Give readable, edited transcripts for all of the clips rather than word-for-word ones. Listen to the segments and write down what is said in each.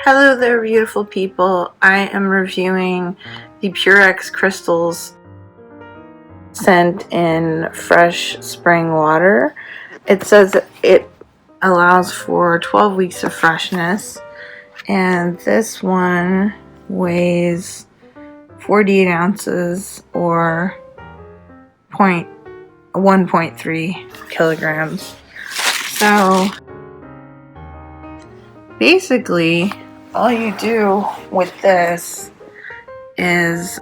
Hello there, beautiful people. I am reviewing the Purex Crystals scent in fresh spring water. It says it allows for 12 weeks of freshness, and this one weighs 48 ounces or 1.3 kilograms. So basically, all you do with this is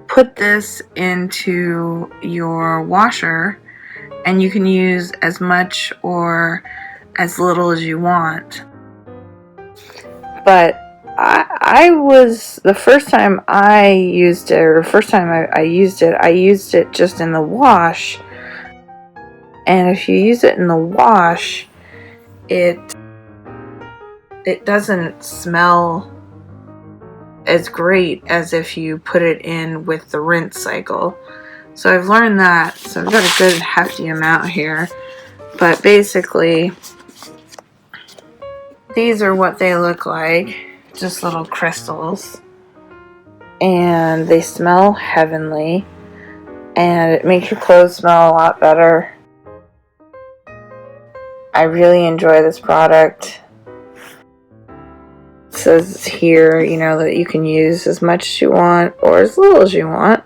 put this into your washer, and you can use as much or as little as you want. But I was, the first time I used it, or the first time I used it just in the wash. And if you use it in the wash, it doesn't smell as great as if you put it in with the rinse cycle. So I've learned that. So I've got a good hefty amount here. But basically, these are what they look like. Just little crystals. And they smell heavenly. And it makes your clothes smell a lot better. I really enjoy this product. It says here, that you can use as much as you want or as little as you want.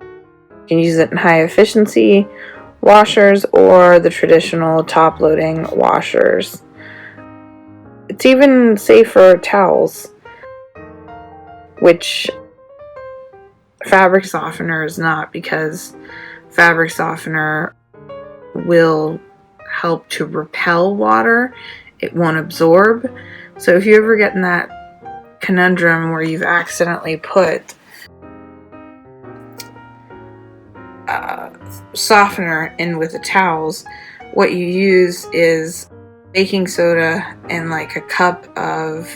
You can use it in high efficiency washers or the traditional top loading washers. It's even safe for towels, which fabric softener is not, because fabric softener will help to repel water. It won't absorb. So if you ever get in that conundrum where you've accidentally put softener in with the towels, what you use is baking soda and like a cup of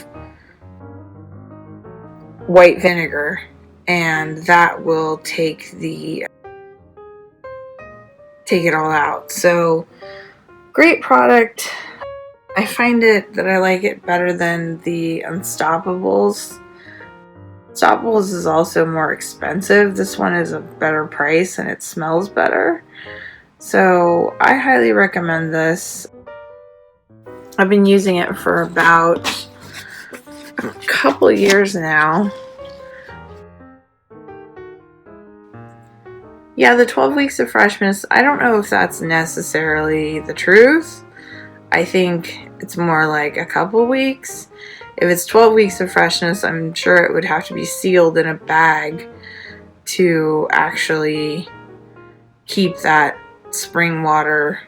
white vinegar, and that will take it all out. So great product. I find that I like it better than the Unstoppables. Unstoppables is also more expensive. This one is a better price and it smells better. So I highly recommend this. I've been using it for about a couple years now. Yeah, the 12 weeks of freshness, I don't know if that's necessarily the truth. I think it's more like a couple weeks. If it's 12 weeks of freshness, I'm sure it would have to be sealed in a bag to actually keep that spring water,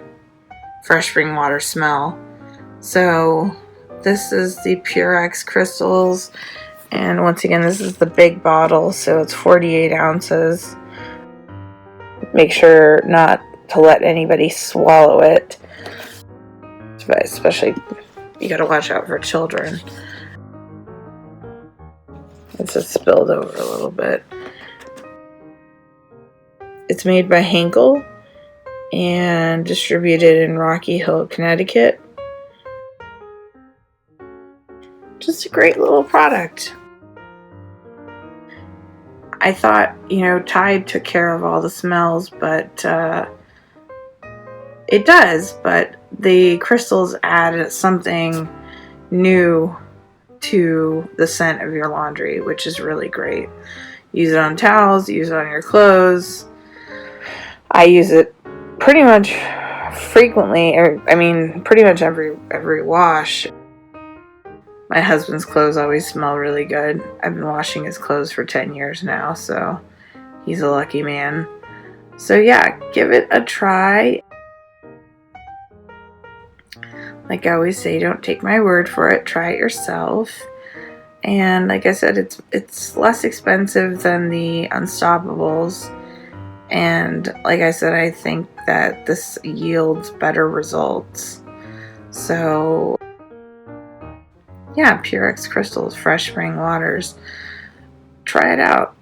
fresh spring water smell. So this is the Purex Crystals, and once again, this is the big bottle, so it's 48 ounces. Make sure not to let anybody swallow it, but especially you gotta watch out for children. It's just spilled over a little bit. It's made by Henkel and distributed in Rocky Hill, Connecticut. Just a great little product. I thought, Tide took care of all the smells, but it does, but the crystals add something new to the scent of your laundry, which is really great. Use it on towels, use it on your clothes. I use it pretty much frequently, pretty much every wash. My husband's clothes always smell really good. I've been washing his clothes for 10 years now, so he's a lucky man. So yeah, give it a try. Like I always say, don't take my word for it. Try it yourself. And like I said, it's less expensive than the Unstoppables. And like I said, I think that this yields better results. So yeah, Purex Crystals, fresh spring waters. Try it out.